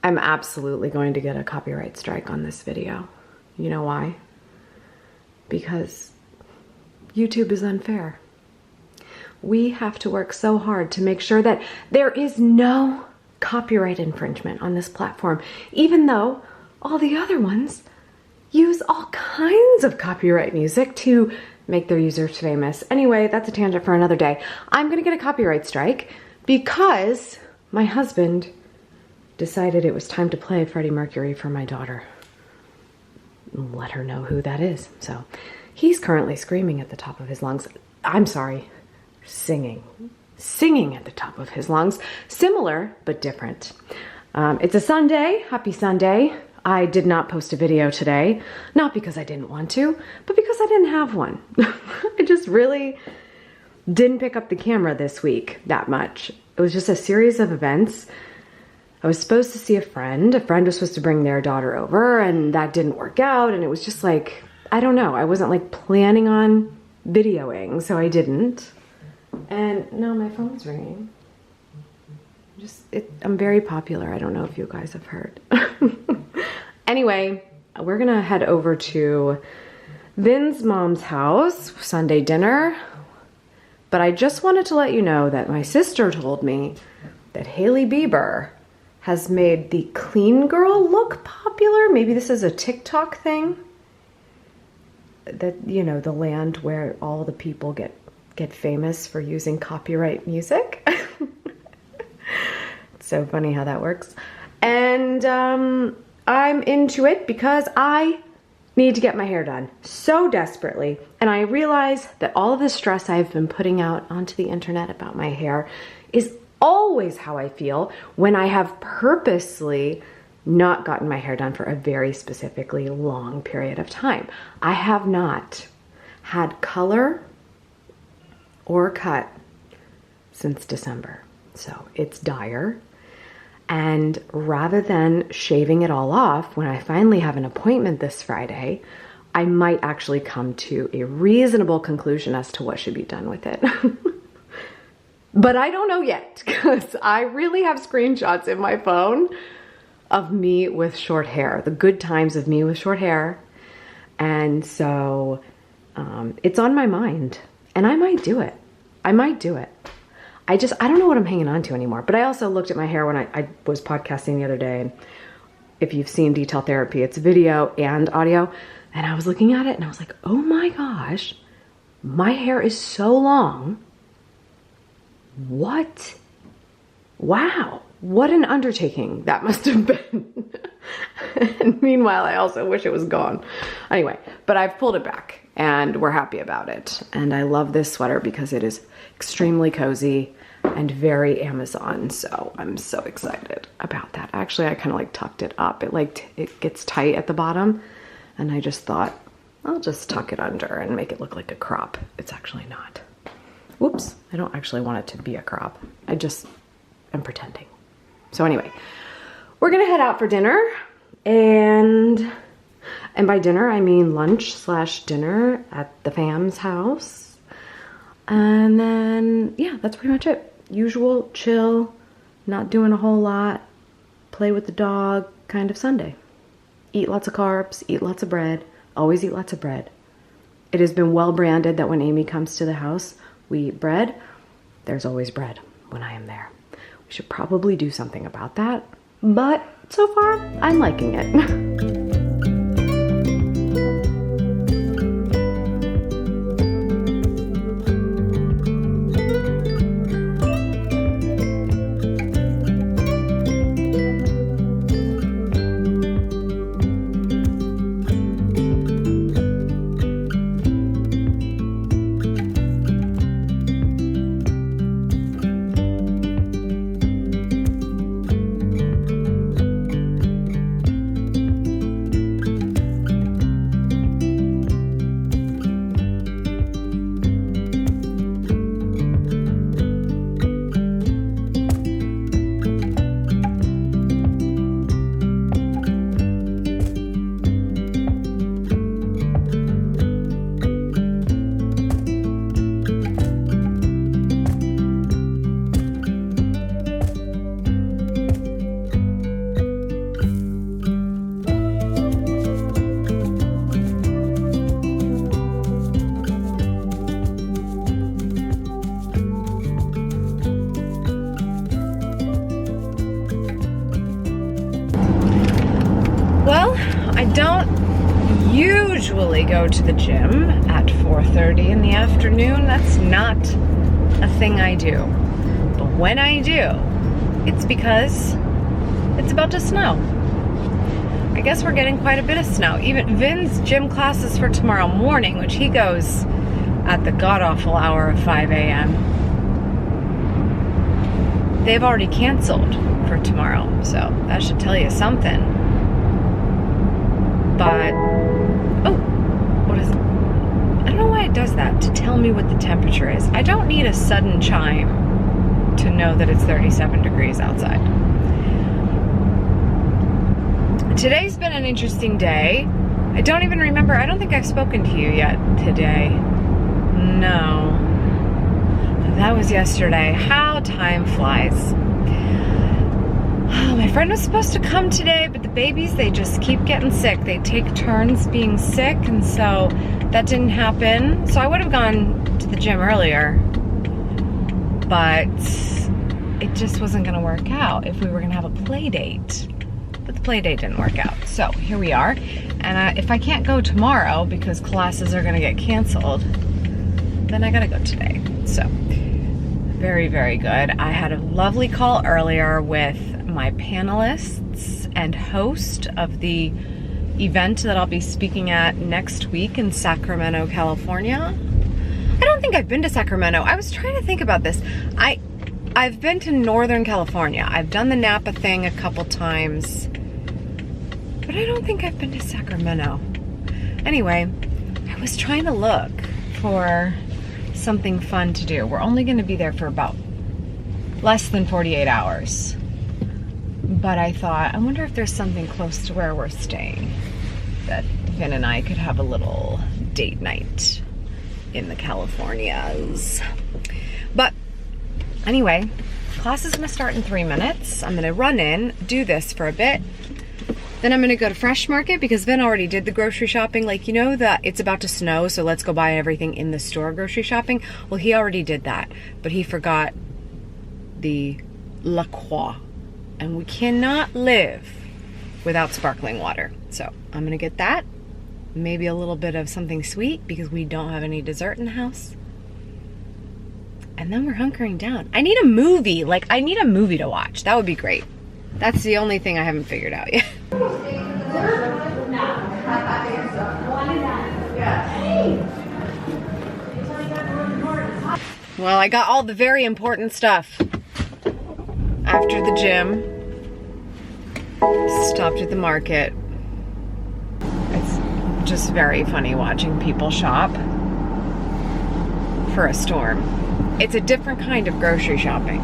I'm absolutely going to get a copyright strike on this video. You know why? Because YouTube is unfair. We have to work so hard to make sure that there is no copyright infringement on this platform, even though all the other ones use all kinds of copyright music to make their users famous. Anyway, that's a tangent for another day. I'm gonna get a copyright strike because my husband decided it was time to play Freddie Mercury for my daughter. Let her know who that is. So he's currently screaming at the top of his lungs. I'm sorry, singing at the top of his lungs. Similar, but different. It's a Sunday. Happy Sunday. I did not post a video today, not because I didn't want to, but because I didn't have one. I just really didn't pick up the camera this week that much. It was just a series of events. I was supposed to see a friend. A friend was supposed to bring their daughter over, and that didn't work out. And it was just like, I don't know. I wasn't like planning on videoing, so I didn't. And no, my phone's ringing. I'm very popular. I don't know if you guys have heard. Anyway, we're gonna head over to Vin's mom's house, Sunday dinner. But I just wanted to let you know that my sister told me that Hailey Bieber has made the clean girl look popular. Maybe this is a TikTok thing. That, you know, the land where all the people get famous for using copyright music. It's so funny how that works. And I'm into it because I need to get my hair done so desperately. And I realize that all of the stress I've been putting out onto the internet about my hair is always how I feel when I have purposely not gotten my hair done for a very specifically long period of time. I have not had color or cut since December. So it's dire. And rather than shaving it all off, when I finally have an appointment this Friday, I might actually come to a reasonable conclusion as to what should be done with it. But I don't know yet, because I really have screenshots in my phone of me with short hair, the good times of me with short hair. And so it's on my mind, and I might do it. I might do it. I don't know what I'm hanging on to anymore. But I also looked at my hair when I was podcasting the other day. And if you've seen Detail Therapy, it's video and audio. And I was looking at it and I was like, oh my gosh, my hair is so long. What? Wow. What an undertaking that must have been. And meanwhile, I also wish it was gone. Anyway, but I've pulled it back and we're happy about it. And I love this sweater because it is extremely cozy and very Amazon. So I'm so excited about that. Actually, I kind of like tucked it up. It gets tight at the bottom. And I just thought, I'll just tuck it under and make it look like a crop. It's actually not. Whoops. I don't actually want it to be a crop. I just am pretending. So anyway, we're gonna head out for dinner, and by dinner I mean lunch/dinner at the fam's house. And then yeah, that's pretty much it. Usual chill, not doing a whole lot, play with the dog kind of Sunday. Eat lots of carbs, eat lots of bread, always eat lots of bread. It has been well branded that when Amy comes to the house, we eat bread. There's always bread when I am there. We should probably do something about that, but so far, I'm liking it. don't usually go to the gym at 4:30 in the afternoon. That's not a thing I do. But when I do, it's because it's about to snow. I guess we're getting quite a bit of snow. Even Vin's gym classes for tomorrow morning, which he goes at the god-awful hour of 5 a.m., they've already canceled for tomorrow. So that should tell you something. But, oh, what is it? I don't know why it does that, to tell me what the temperature is. I don't need a sudden chime to know that it's 37 degrees outside. Today's been an interesting day. I don't even remember, I don't think I've spoken to you yet today. No. That was yesterday. How time flies. My friend was supposed to come today, but the babies, they just keep getting sick. They take turns being sick, and so that didn't happen. So I would have gone to the gym earlier, but it just wasn't gonna work out if we were gonna have a play date. But the play date didn't work out. So here we are. And if I can't go tomorrow because classes are gonna get canceled, then I gotta go today. So very, very good. I had a lovely call earlier with my panelists and host of the event that I'll be speaking at next week in Sacramento, California. I don't think I've been to Sacramento. I was trying to think about this. I've been to Northern California. I've done the Napa thing a couple times, but I don't think I've been to Sacramento. Anyway, I was trying to look for something fun to do. We're only going to be there for about less than 48 hours. But I thought, I wonder if there's something close to where we're staying that Vin and I could have a little date night in the Californias. But anyway, class is going to start in 3 minutes. I'm going to run in, do this for a bit. Then I'm going to go to Fresh Market because Vin already did the grocery shopping. Like, you know that it's about to snow, so let's go buy everything in the store grocery shopping. Well, he already did that, but he forgot the La Croix. And we cannot live without sparkling water. So I'm going to get that. Maybe a little bit of something sweet because we don't have any dessert in the house. And then we're hunkering down. I need a movie. Like, I need a movie to watch. That would be great. That's the only thing I haven't figured out yet. Well, I got all the very important stuff. After the gym, stopped at the market. It's just very funny watching people shop for a storm. It's a different kind of grocery shopping.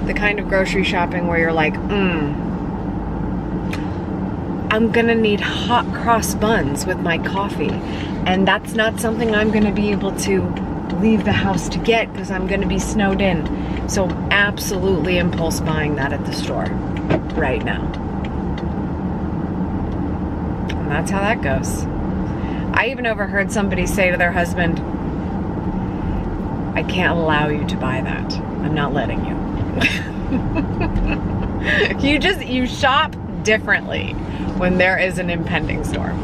The kind of grocery shopping where you're like, I'm gonna need hot cross buns with my coffee. And that's not something I'm gonna be able to leave the house to get because I'm gonna be snowed in. So absolutely impulse buying that at the store right now. And that's how that goes. I even overheard somebody say to their husband, I can't allow you to buy that. I'm not letting you. You shop differently when there is an impending storm.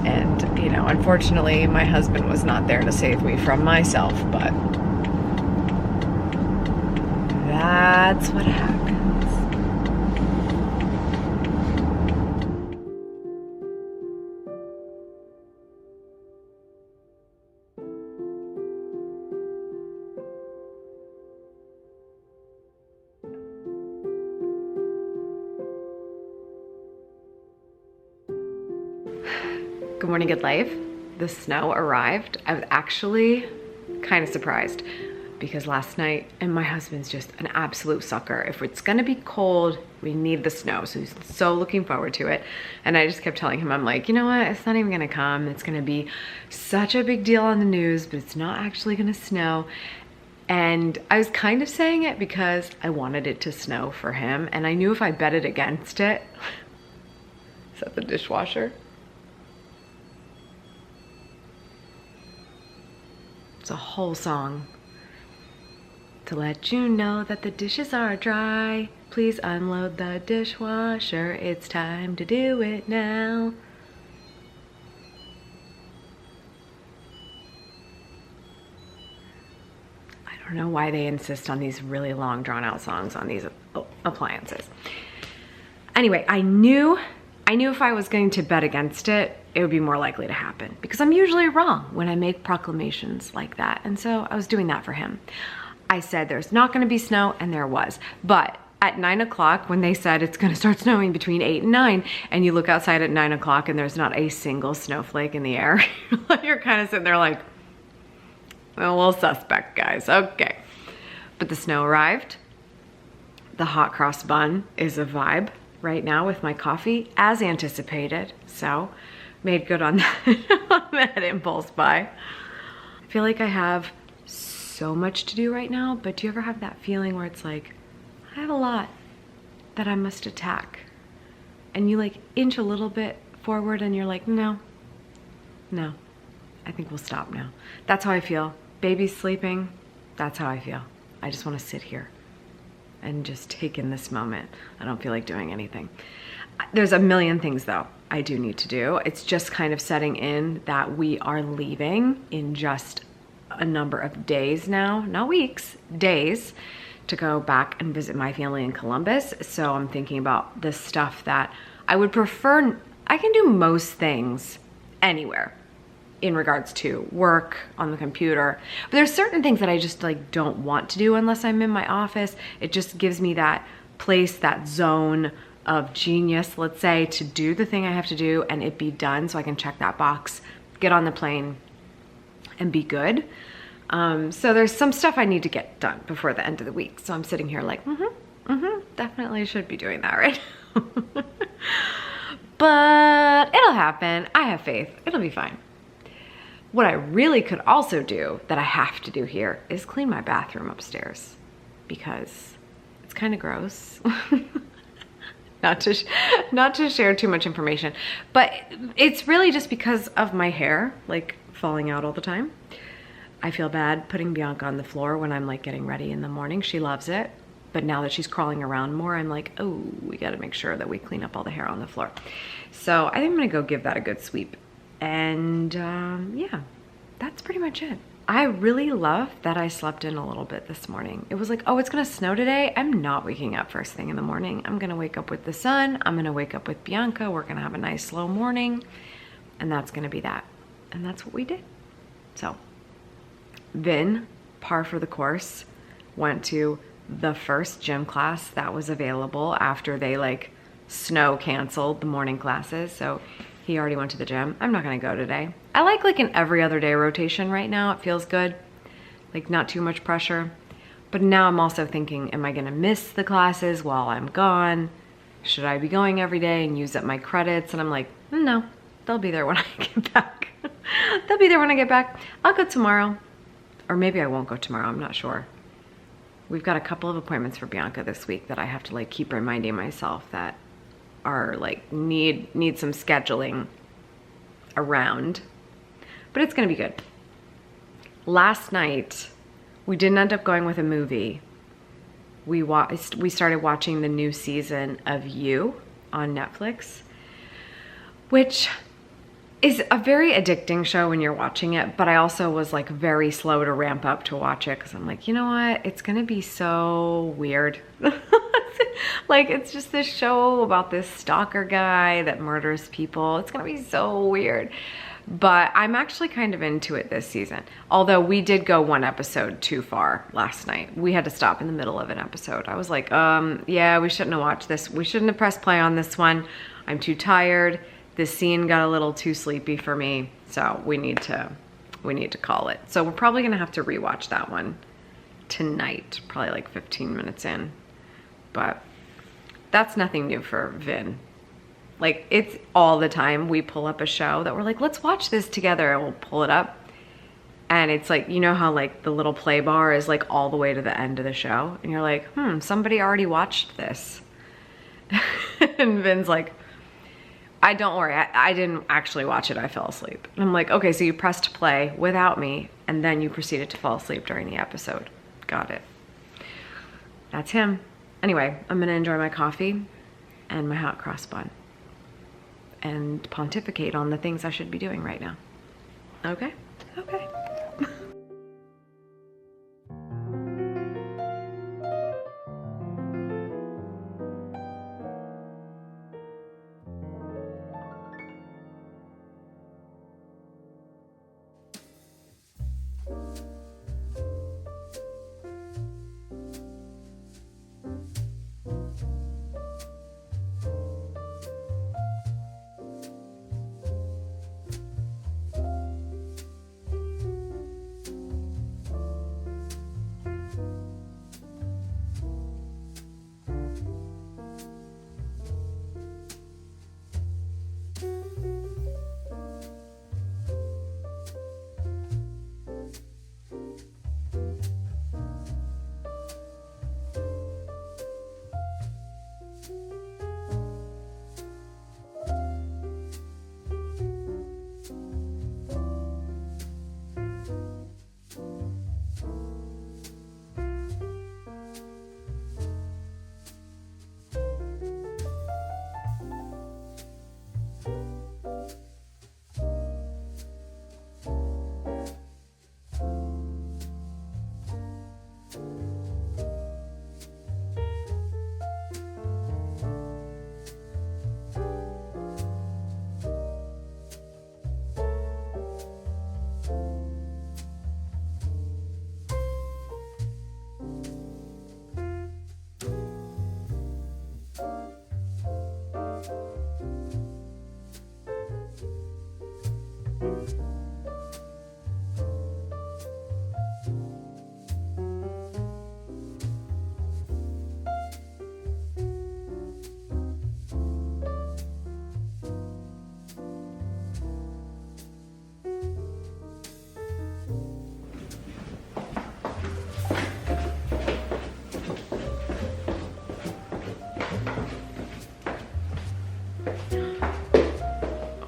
And, you know, unfortunately, my husband was not there to save me from myself, but that's what happens. Good morning, good life. The snow arrived. I was actually kind of surprised because last night, and my husband's just an absolute sucker. If it's gonna be cold, we need the snow. So he's so looking forward to it. And I just kept telling him, I'm like, you know what? It's not even gonna come. It's gonna be such a big deal on the news, but it's not actually gonna snow. And I was kind of saying it because I wanted it to snow for him. And I knew if I betted against it, is that the dishwasher? It's a whole song. To let you know that the dishes are dry. Please unload the dishwasher. It's time to do it now. I don't know why they insist on these really long drawn out songs on these appliances. Anyway, I knew if I was going to bet against it, it would be more likely to happen because I'm usually wrong when I make proclamations like that. And so I was doing that for him. I said there's not going to be snow, and there was. But at 9 o'clock, when they said it's going to start snowing between 8 and 9, and you look outside at 9 o'clock and there's not a single snowflake in the air, you're kind of sitting there like, well, a little suspect, guys. Okay. But the snow arrived. The hot cross bun is a vibe right now with my coffee, as anticipated. So made good on that, on that impulse buy. I feel like I have so much to do right now, but do you ever have that feeling where it's like, I have a lot that I must attack, and you like inch a little bit forward and you're like, no, I think we'll stop now. That's how I feel. Baby's sleeping. That's how I feel. I just want to sit here and just take in this moment. I don't feel like doing anything. There's a million things though I do need to do. It's just kind of setting in that we are leaving in just a number of days now, not weeks, days, to go back and visit my family in Columbus. So I'm thinking about the stuff that I would prefer. I can do most things anywhere in regards to work on the computer, but there's certain things that I just like don't want to do unless I'm in my office. It just gives me that place, that zone of genius, let's say, to do the thing I have to do and it be done so I can check that box, get on the plane, and be good. So there's some stuff I need to get done before the end of the week. So I'm sitting here like, definitely should be doing that, right? But it'll happen. I have faith. It'll be fine. What I really could also do that I have to do here is clean my bathroom upstairs because it's kind of gross. Not to share too much information, but it's really just because of my hair like falling out all the time. I feel bad putting Bianca on the floor when I'm like getting ready in the morning. She loves it, but now that she's crawling around more, I'm like, oh, we got to make sure that we clean up all the hair on the floor. So I think I'm gonna go give that a good sweep. And yeah, that's pretty much it. I really love that I slept in a little bit this morning. It was like, oh, it's gonna snow today. I'm not waking up first thing in the morning. I'm gonna wake up with the sun. I'm gonna wake up with Bianca. We're gonna have a nice slow morning. And that's gonna be that. And that's what we did. So Vin, par for the course, went to the first gym class that was available after they like snow canceled the morning classes. So he already went to the gym. I'm not gonna go today. I like an every other day rotation right now. It feels good, like not too much pressure. But now I'm also thinking, am I gonna miss the classes while I'm gone? Should I be going every day and use up my credits? And I'm like, no, they'll be there when I get back. They'll be there when I get back. I'll go tomorrow. Or maybe I won't go tomorrow, I'm not sure. We've got a couple of appointments for Bianca this week that I have to like keep reminding myself that are like need some scheduling around, but it's gonna be good. Last night, we didn't end up going with a movie. We started watching the new season of You on Netflix, which is a very addicting show when you're watching it, but I also was like very slow to ramp up to watch it because I'm like, you know what? It's gonna be so weird. Like, it's just this show about this stalker guy that murders people. It's gonna be so weird. But I'm actually kind of into it this season. Although we did go one episode too far last night. We had to stop in the middle of an episode. I was like, yeah, we shouldn't have watched this. We shouldn't have pressed play on this one. I'm too tired. This scene got a little too sleepy for me. So we need to call it. So we're probably gonna have to rewatch that one tonight, probably like 15 minutes in. But that's nothing new for Vin. Like, it's all the time we pull up a show that we're like, let's watch this together, and we'll pull it up. And it's like, you know how like the little play bar is like all the way to the end of the show? And you're like, somebody already watched this. And Vin's like, don't worry, I didn't actually watch it, I fell asleep. And I'm like, okay, so you pressed play without me, and then you proceeded to fall asleep during the episode. Got it. that's him. Anyway, I'm gonna enjoy my coffee and my hot cross bun and pontificate on the things I should be doing right now. Okay? Okay.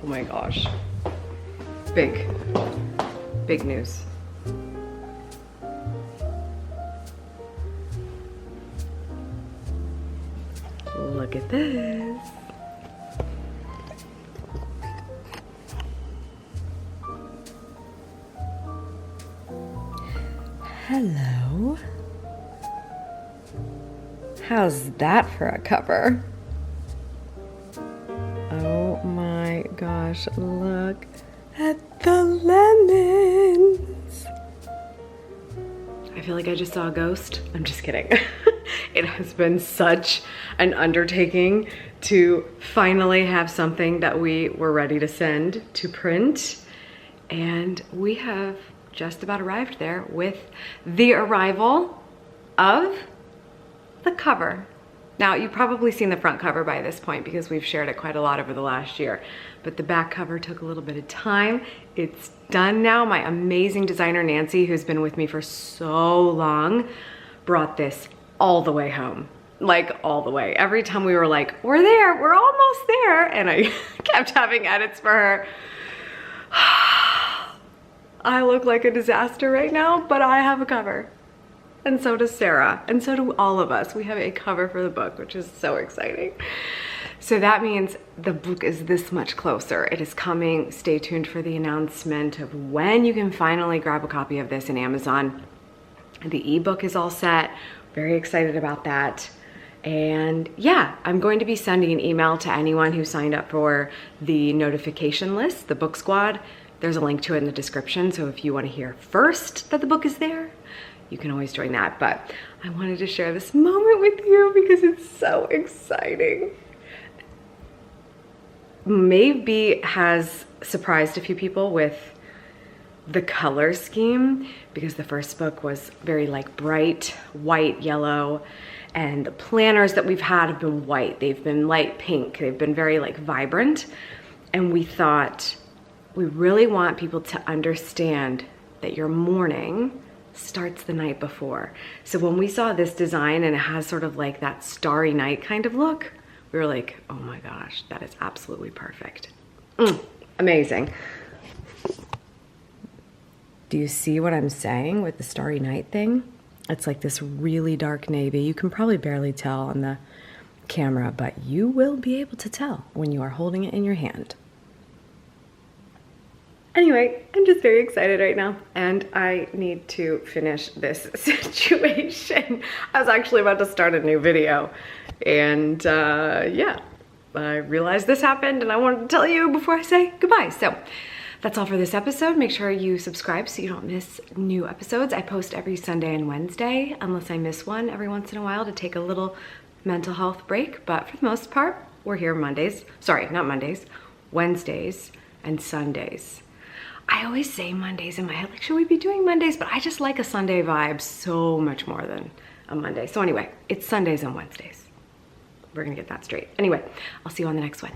Oh my gosh. Big news. Look at this. Hello. How's that for a cover? Oh my gosh, look at the lemons. I feel like I just saw a ghost. I'm just kidding. It has been such an undertaking to finally have something that we were ready to send to print. And we have just about arrived there with the arrival of the cover. Now, you've probably seen the front cover by this point because we've shared it quite a lot over the last year, but the back cover took a little bit of time. It's done now. My amazing designer, Nancy, who's been with me for so long, brought this all the way home. Like all the way. Every time we were like, we're there, we're almost there. And I kept having edits for her. I look like a disaster right now, but I have a cover. And so does Sarah, and so do all of us. We have a cover for the book, which is so exciting. So that means the book is this much closer. It is coming. Stay tuned for the announcement of when you can finally grab a copy of this in Amazon. The ebook is all set. Very excited about that. And yeah, I'm going to be sending an email to anyone who signed up for the notification list, the book squad. There's a link to it in the description. So if you want to hear first that the book is there, you can always join that. But I wanted to share this moment with you because it's so exciting. Maybe has surprised a few people with the color scheme, because the first book was very like bright white, yellow, and the planners that we've had have been white. They've been light pink. They've been very like vibrant. And we thought we really want people to understand that your morning starts the night before. So when we saw this design and it has sort of like that starry night kind of look, we were like, oh my gosh, that is absolutely perfect. Amazing. Do you see what I'm saying with the starry night thing? It's like this really dark navy. You can probably barely tell on the camera, but you will be able to tell when you are holding it in your hand. Anyway, I'm just very excited right now, and I need to finish this situation. I was actually about to start a new video, and yeah, I realized this happened, and I wanted to tell you before I say goodbye. So that's all for this episode. Make sure you subscribe so you don't miss new episodes. I post every Sunday and Wednesday, unless I miss one every once in a while to take a little mental health break. But for the most part, we're here Mondays. Sorry, not Mondays, Wednesdays and Sundays. I always say Mondays in my head, like, should we be doing Mondays? But I just like a Sunday vibe so much more than a Monday. So anyway, it's Sundays and Wednesdays. We're gonna get that straight. Anyway, I'll see you on the next one.